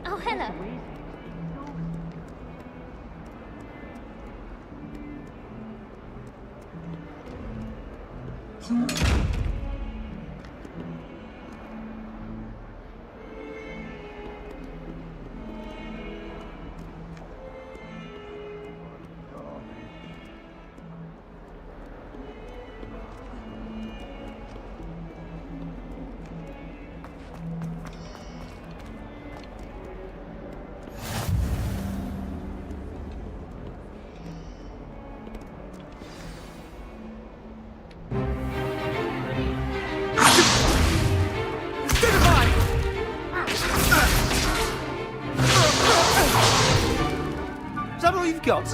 Oh, hello. Got?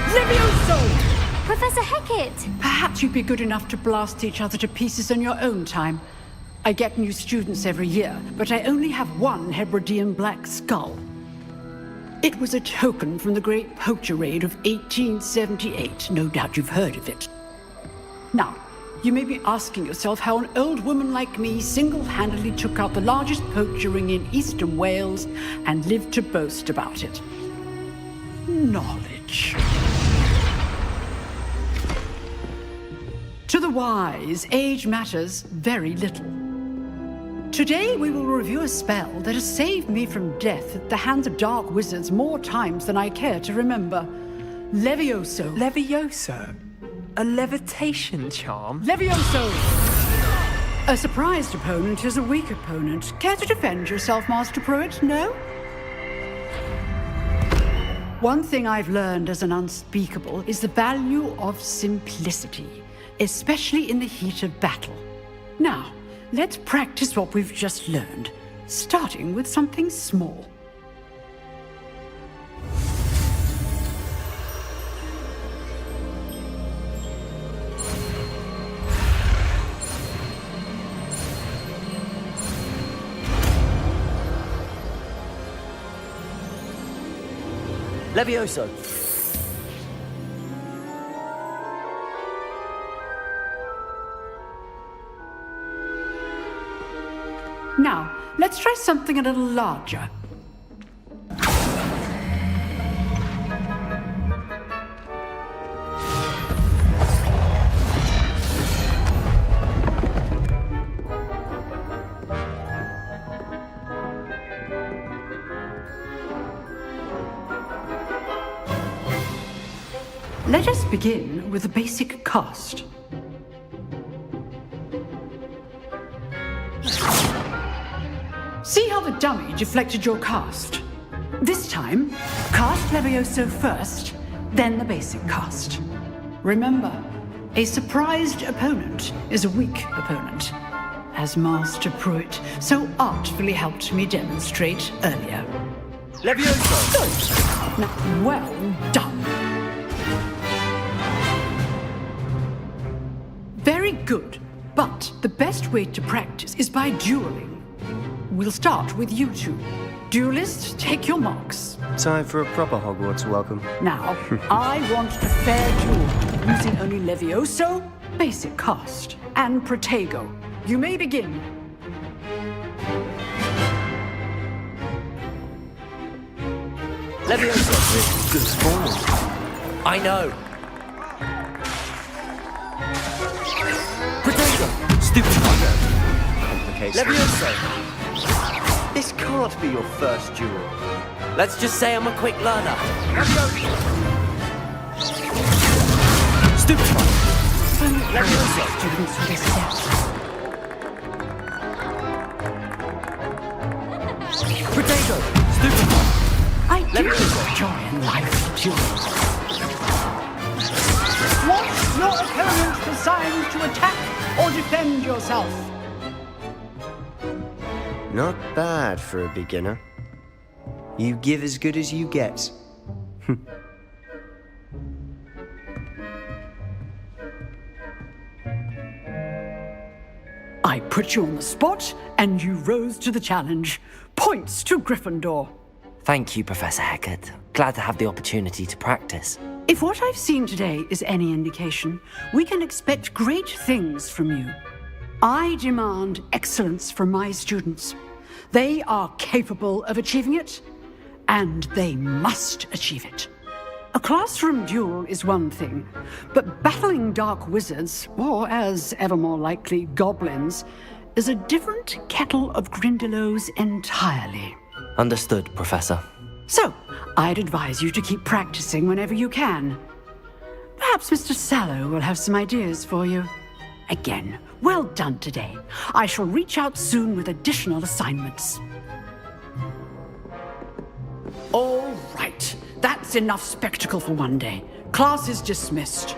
Levioso! Professor Hecat! Perhaps you'd be good enough to blast each other to pieces in your own time. I get new students every year, but I only have one Hebridean black skull. It was a token from the Great Poacher Raid of 1878. No doubt you've heard of it. Now, you may be asking yourself how an old woman like me single-handedly took out the largest poacher ring in eastern Wales and lived to boast about it. Knowledge. To the wise, age matters very little. Today we will review a spell that has saved me from death at the hands of dark wizards more times than I care to remember. Levioso. Levioso? A levitation charm? Levioso! A surprised opponent is a weak opponent. Care to defend yourself, Master Pruitt? No? One thing I've learned as an unspeakable is the value of simplicity, especially in the heat of battle. Now, let's practice what we've just learned, starting with something small. Levioso. Now, let's try something a little larger. Let us begin with the basic cast. See how the dummy deflected your cast? This time, cast Levioso first, then the basic cast. Remember, a surprised opponent is a weak opponent, as Master Pruitt so artfully helped me demonstrate earlier. Levioso! Good. Now, well done. Very good, but the best way to practice is by dueling. We'll start with you two. Duelists, take your marks. Time for a proper Hogwarts welcome. Now, I want a fair duel, using only Levioso, basic cast, and Protego. You may begin. Levioso! Good form. I know. Protego! Stupid fucker. Complicated. Levioso! This can't be your first duel. Let's just say I'm a quick learner. Levioso! Stupid fucker. Levioso! Students with a step. Protego! Stupid fucker. I do enjoy life duels. Watch your opponent's design to attack or defend yourself. Not bad for a beginner. You give as good as you get. I put you on the spot, and you rose to the challenge. Points to Gryffindor. Thank you, Professor Hecat. Glad to have the opportunity to practice. If what I've seen today is any indication, we can expect great things from you. I demand excellence from my students. They are capable of achieving it, and they must achieve it. A classroom duel is one thing, but battling dark wizards, or as ever more likely, goblins, is a different kettle of Grindylows entirely. Understood, Professor. So, I'd advise you to keep practicing whenever you can. Perhaps Mr. Sallow will have some ideas for you. Again, well done today. I shall reach out soon with additional assignments. All right, that's enough spectacle for one day. Class is dismissed.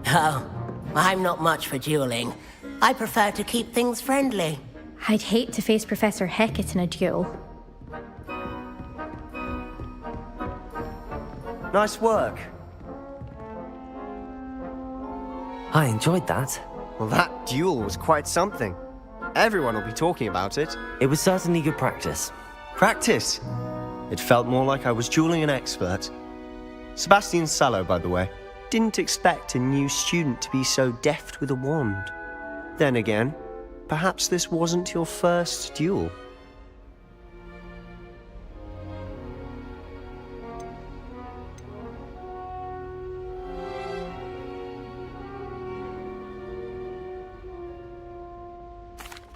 Oh, I'm not much for dueling. I prefer to keep things friendly. I'd hate to face Professor Hecat in a duel. Nice work. I enjoyed that. Well, that duel was quite something. Everyone will be talking about it. It was certainly good practice. Practice? It felt more like I was dueling an expert. Sebastian Sallow, by the way. Didn't expect a new student to be so deft with a wand. Then again, perhaps this wasn't your first duel.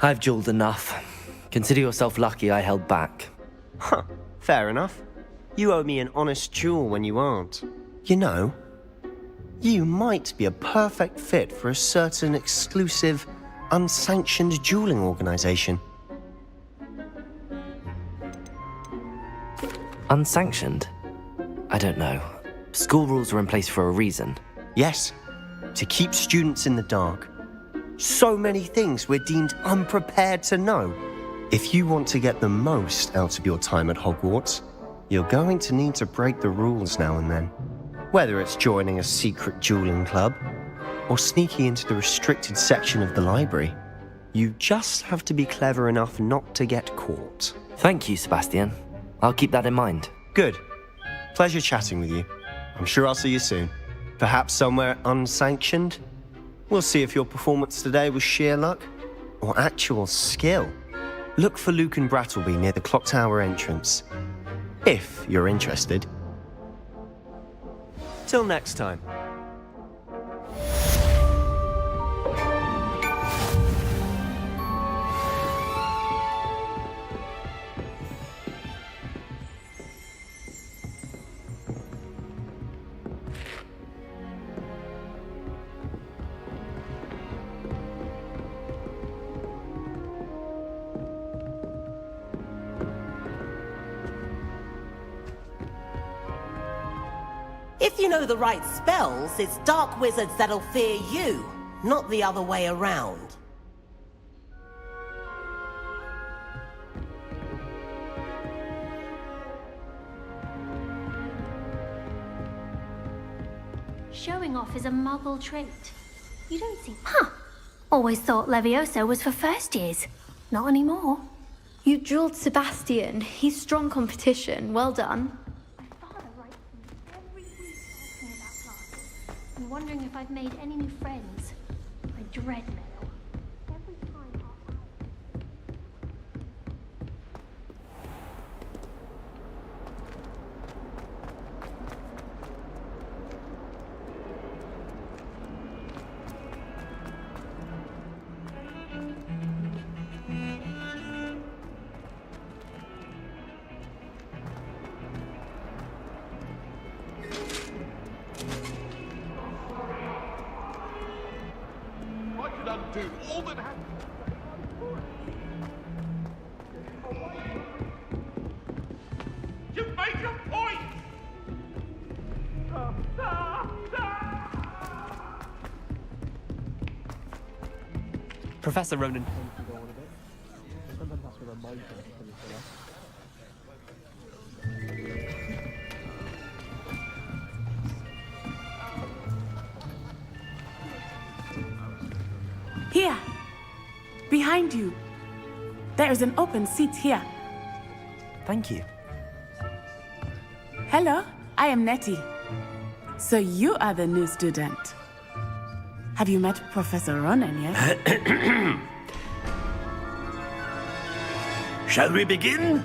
I've dueled enough. Consider yourself lucky I held back. Huh, fair enough. You owe me an honest duel when you aren't. You know, you might be a perfect fit for a certain exclusive, unsanctioned dueling organization. Unsanctioned? I don't know. School rules are in place for a reason. Yes, to keep students in the dark. So many things we're deemed unprepared to know. If you want to get the most out of your time at Hogwarts, you're going to need to break the rules now and then. Whether it's joining a secret dueling club, or sneaking into the restricted section of the library, you just have to be clever enough not to get caught. Thank you, Sebastian. I'll keep that in mind. Good. Pleasure chatting with you. I'm sure I'll see you soon. Perhaps somewhere unsanctioned? We'll see if your performance today was sheer luck or actual skill. Look for Luke and Brattleby near the clock tower entrance, if you're interested. Till next time. If you know the right spells, it's dark wizards that'll fear you, not the other way around. Showing off is a muggle trait. You don't see... Huh. Always thought Levioso was for first years. Not anymore. You dueled Sebastian. He's strong competition. Well done. My father writes me every week asking about class. I'm wondering if I've made any new friends. I dread mail. Every time I could undo all that happened. You've made your point! Professor Ronan. Here, behind you. There is an open seat here. Thank you. Hello, I am Nettie. So you are the new student. Have you met Professor Ronan yet? Shall we begin?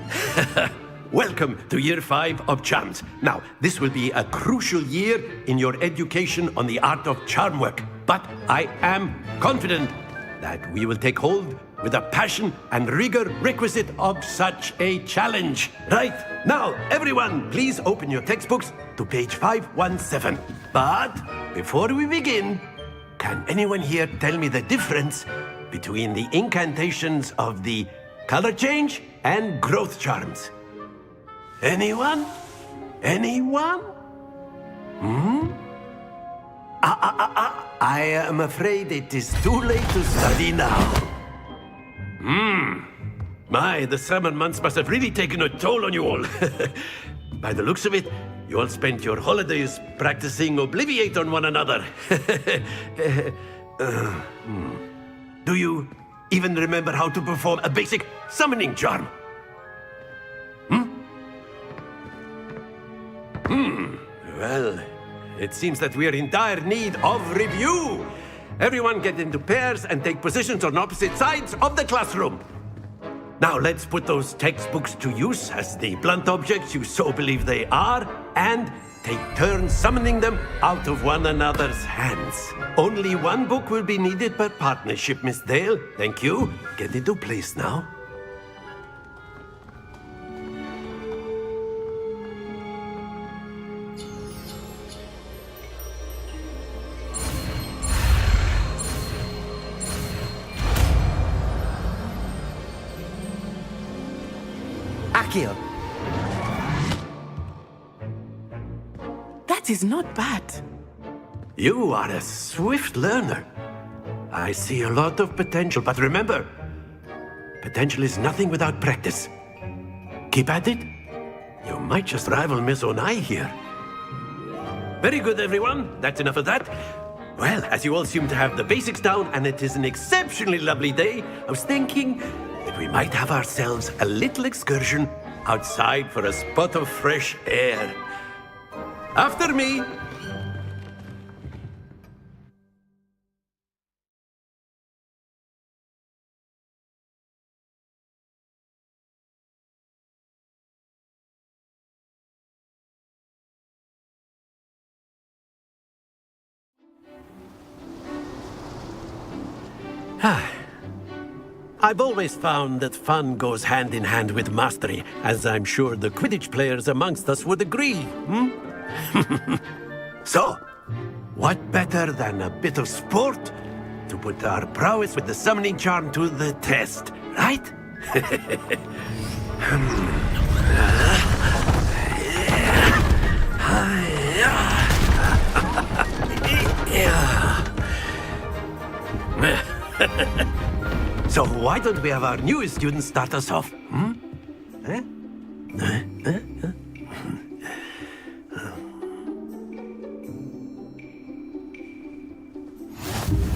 Welcome to Year 5 of Charms. Now, this will be a crucial year in your education on the art of charm work. But I am confident that we will take hold with the passion and rigor requisite of such a challenge. Right, now, everyone, please open your textbooks to page 517. But before we begin, can anyone here tell me the difference between the incantations of the color change and growth charms? Anyone? Anyone? I am afraid it is too late to study now. My, the summer months must have really taken a toll on you all. By the looks of it, you all spent your holidays practicing Obliviate on one another. Do you even remember how to perform a basic summoning charm? Well, it seems that we are in dire need of review. Everyone get into pairs and take positions on opposite sides of the classroom. Now let's put those textbooks to use as the blunt objects you so believe they are, and take turns summoning them out of one another's hands. Only one book will be needed per partnership, Miss Dale. Thank you. Get into place now. Accio. That is not bad. You are a swift learner. I see a lot of potential, but remember, potential is nothing without practice. Keep at it. You might just rival Miss Onai here. Very good, everyone. That's enough of that. Well, as you all seem to have the basics down, and it is an exceptionally lovely day, I was thinking that we might have ourselves a little excursion outside for a spot of fresh air. After me. I've always found that fun goes hand in hand with mastery, as I'm sure the Quidditch players amongst us would agree. So, what better than a bit of sport to put our prowess with the summoning charm to the test, right? So why don't we have our newest student start us off?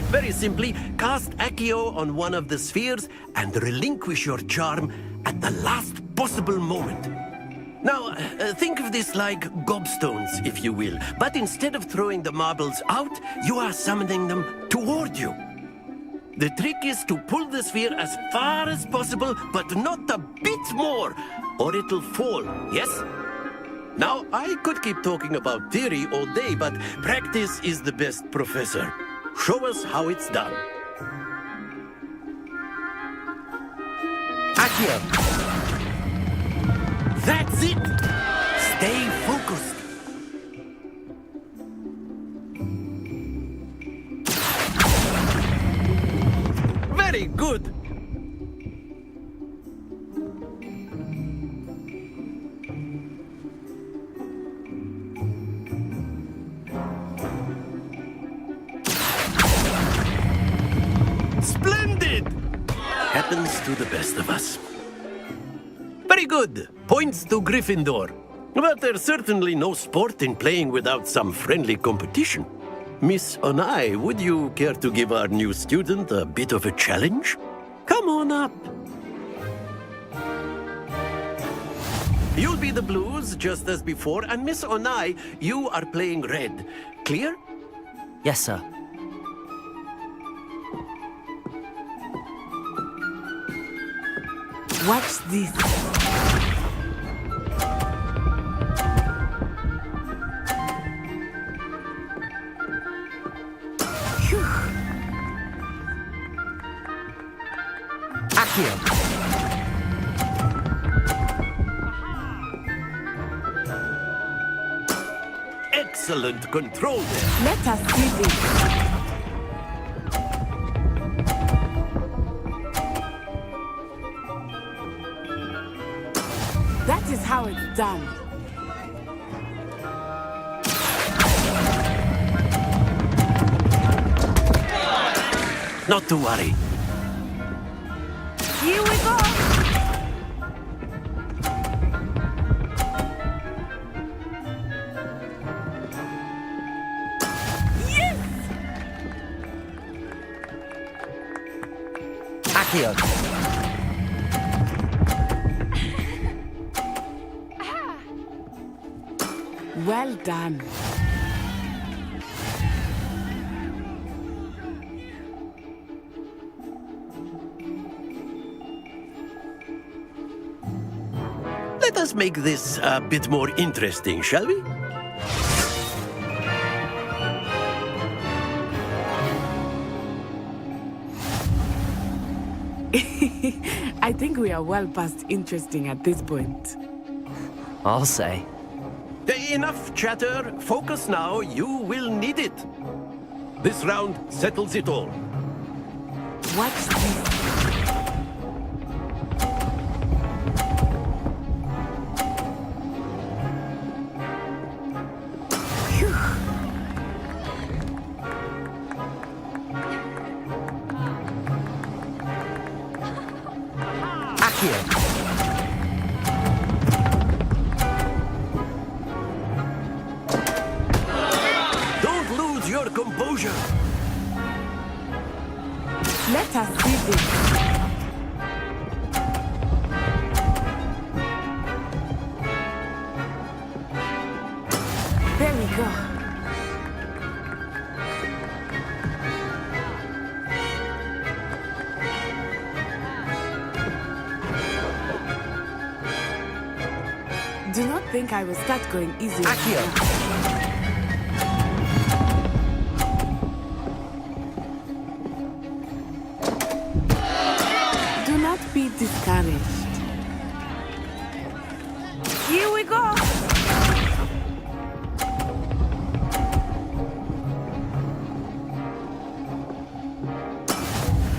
Very simply, cast Accio on one of the spheres and relinquish your charm at the last possible moment. Now, think of this like gobstones, if you will. But instead of throwing the marbles out, you are summoning them toward you. The trick is to pull the sphere as far as possible, but not a bit more, or it'll fall, yes? Now, I could keep talking about theory all day, but practice is the best professor. Show us how it's done. Accio. That's it! Stay focused. Very good! Splendid! Happens to the best of us. Very good. Points to Gryffindor. But there's certainly no sport in playing without some friendly competition. Miss Onai, would you care to give our new student a bit of a challenge? Come on up. You'll be the blues, just as before, and Miss Onai, you are playing red. Clear? Yes, sir. Watch this. Phew. Accio. Excellent control there. Let us see this. That is how it's done. Not to worry. Here we go. Yes! Accio. Well done. Let us make this a bit more interesting, shall we? I think we are well past interesting at this point. I'll say. Enough chatter. Focus now. You will need it. This round settles it all. Watch this. Don't lose your composure. Let us see this. There we go. Do not think I will start going easy. Do not be discouraged. Here we go.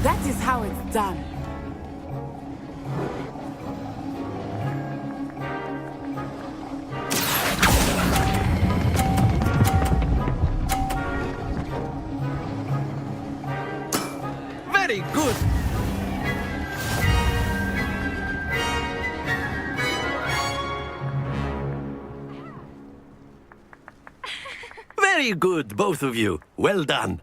That is how it's done. Very good. Very good, both of you. Well done.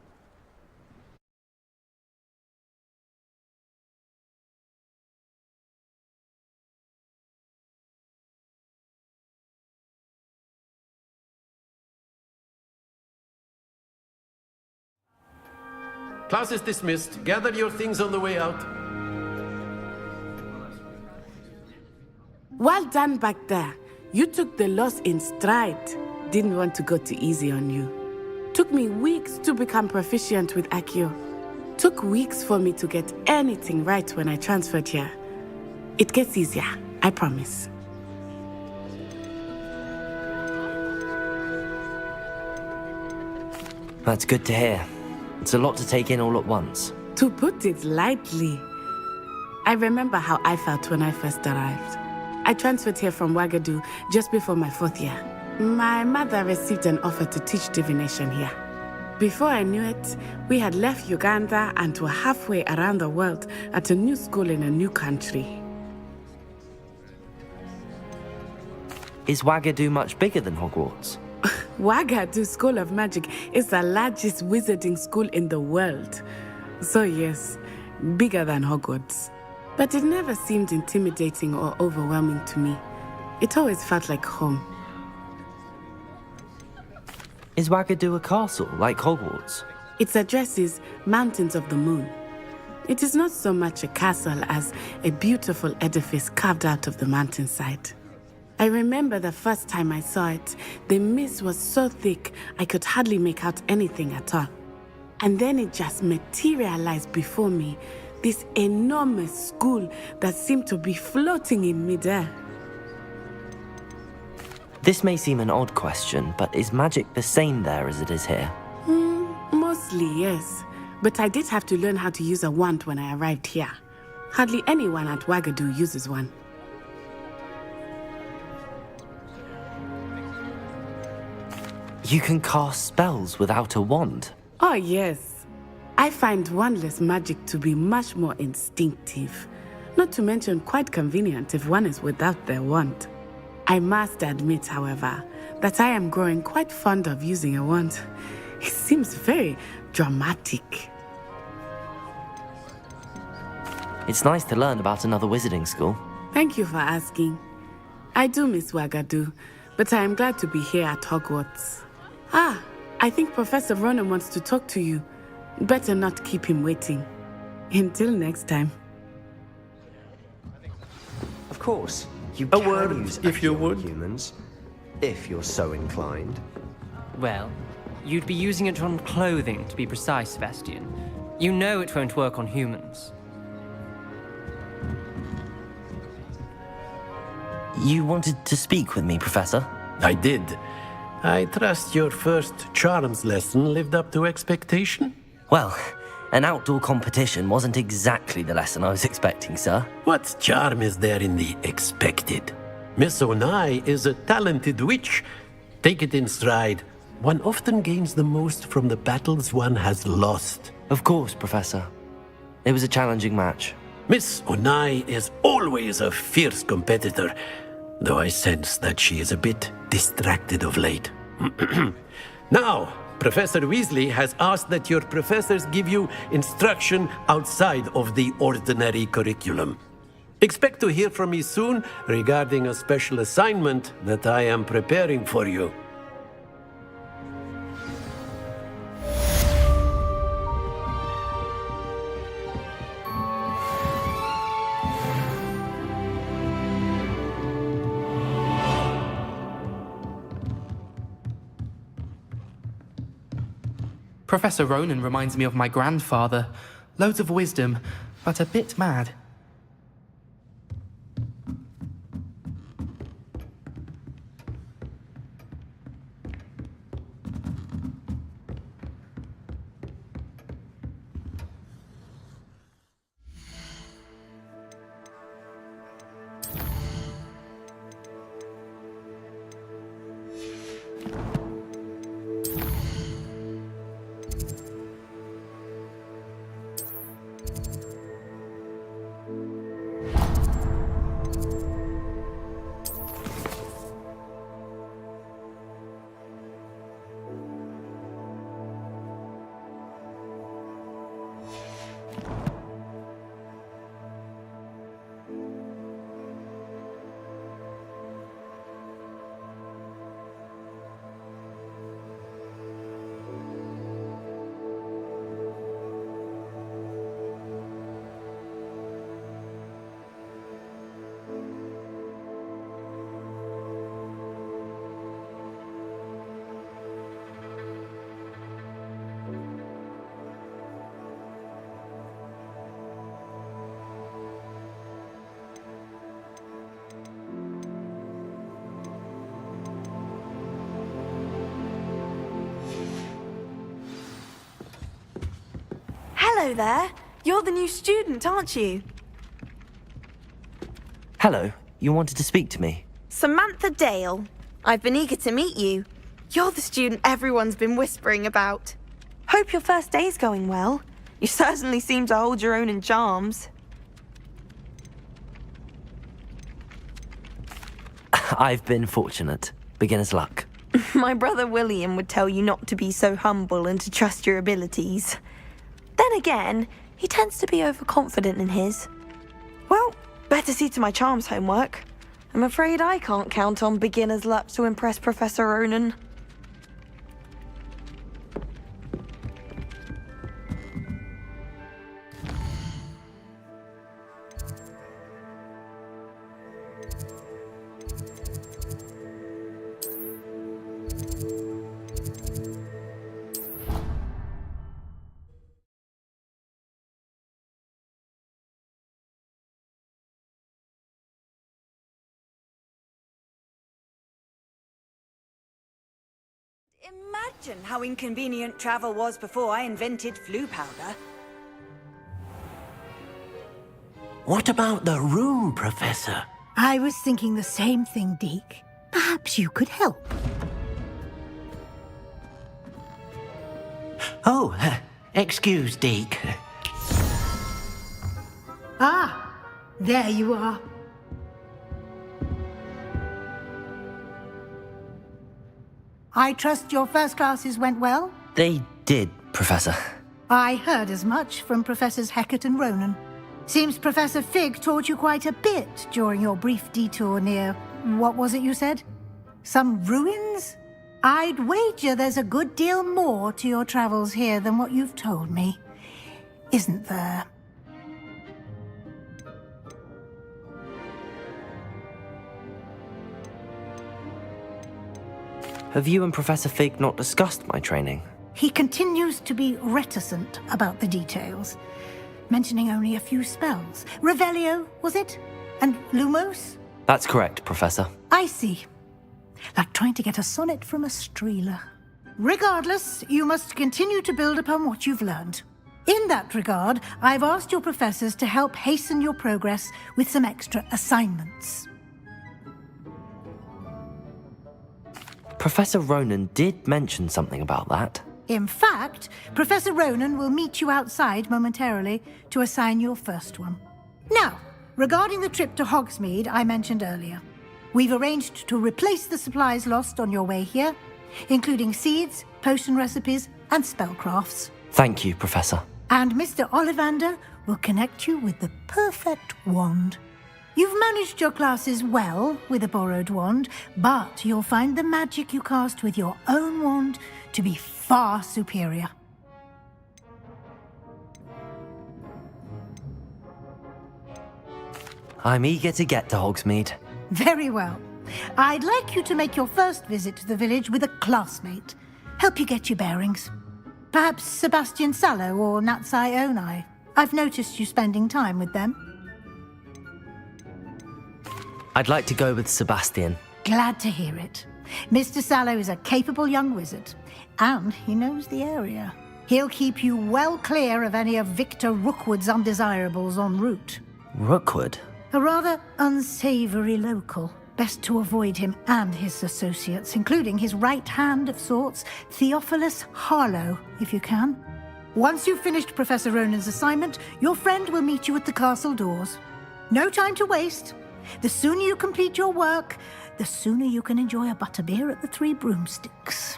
Class is dismissed. Gather your things on the way out. Well done back there. You took the loss in stride. Didn't want to go too easy on you. Took me weeks to become proficient with Accio. Took weeks for me to get anything right when I transferred here. It gets easier, I promise. That's good to hear. It's a lot to take in all at once. To put it lightly, I remember how I felt when I first arrived. I transferred here from Wagadu just before my 4th year. My mother received an offer to teach divination here. Before I knew it, we had left Uganda and were halfway around the world at a new school in a new country. Is Wagadu much bigger than Hogwarts? Wagadu School of Magic is the largest wizarding school in the world. So yes, bigger than Hogwarts. But it never seemed intimidating or overwhelming to me. It always felt like home. Is Wagadu a castle, like Hogwarts? Its address is Mountains of the Moon. It is not so much a castle as a beautiful edifice carved out of the mountainside. I remember the first time I saw it, the mist was so thick I could hardly make out anything at all. And then it just materialized before me, this enormous school that seemed to be floating in midair. This may seem an odd question, but is magic the same there as it is here? Mostly, yes. But I did have to learn how to use a wand when I arrived here. Hardly anyone at Wagadu uses one. You can cast spells without a wand? Oh, yes. I find wandless magic to be much more instinctive. Not to mention quite convenient if one is without their wand. I must admit, however, that I am growing quite fond of using a wand. It seems very dramatic. It's nice to learn about another wizarding school. Thank you for asking. I do miss Wagadu, but I am glad to be here at Hogwarts. I think Professor Ronan wants to talk to you. Better not keep him waiting. Until next time. Of course, you A can word, use if you would. humans, if you're so inclined. Well, you'd be using it on clothing, to be precise, Sebastian. You know it won't work on humans. You wanted to speak with me, Professor? I did. I trust your first charms lesson lived up to expectation? Well, an outdoor competition wasn't exactly the lesson I was expecting, sir. What charm is there in the expected? Miss Onai is a talented witch. Take it in stride. One often gains the most from the battles one has lost. Of course, Professor. It was a challenging match. Miss Onai is always a fierce competitor, though I sense that she is a bit distracted of late. Now, Professor Weasley has asked that your professors give you instruction outside of the ordinary curriculum. Expect to hear from me soon regarding a special assignment that I am preparing for you. Professor Ronan reminds me of my grandfather. Loads of wisdom, but a bit mad. Hello there. You're the new student, aren't you? Hello, you wanted to speak to me? Samantha Dale. I've been eager to meet you. You're the student everyone's been whispering about. Hope your first day's going well. You certainly seem to hold your own in charms. I've been fortunate. Beginner's luck. My brother William would tell you not to be so humble and to trust your abilities. Then again, he tends to be overconfident in his. Well, better see to my charms homework. I'm afraid I can't count on beginner's luck to impress Professor Ronan. Imagine how inconvenient travel was before I invented flu powder. What about the room, Professor? I was thinking the same thing, Deke. Perhaps you could help. Oh, excuse, Deke. Ah, there you are. I trust your first classes went well? They did, Professor. I heard as much from Professors Hecat and Ronan. Seems Professor Fig taught you quite a bit during your brief detour near... what was it you said? Some ruins? I'd wager there's a good deal more to your travels here than what you've told me. Isn't there? Have you and Professor Fig not discussed my training? He continues to be reticent about the details, mentioning only a few spells. Revelio, was it? And Lumos? That's correct, Professor. I see. Like trying to get a sonnet from a streeler. Regardless, you must continue to build upon what you've learned. In that regard, I've asked your professors to help hasten your progress with some extra assignments. Professor Ronan did mention something about that. In fact, Professor Ronan will meet you outside momentarily to assign your first one. Now, regarding the trip to Hogsmeade I mentioned earlier, we've arranged to replace the supplies lost on your way here, including seeds, potion recipes, and spellcrafts. Thank you, Professor. And Mr. Ollivander will connect you with the perfect wand. You've managed your classes well with a borrowed wand, but you'll find the magic you cast with your own wand to be far superior. I'm eager to get to Hogsmeade. Very well. I'd like you to make your first visit to the village with a classmate. Help you get your bearings. Perhaps Sebastian Sallow or Natsai Onai. I've noticed you spending time with them. I'd like to go with Sebastian. Glad to hear it. Mr. Sallow is a capable young wizard, and he knows the area. He'll keep you well clear of any of Victor Rookwood's undesirables en route. Rookwood? A rather unsavory local. Best to avoid him and his associates, including his right hand of sorts, Theophilus Harlow, if you can. Once you've finished Professor Ronan's assignment, your friend will meet you at the castle doors. No time to waste. The sooner you complete your work, the sooner you can enjoy a butterbeer at the Three Broomsticks.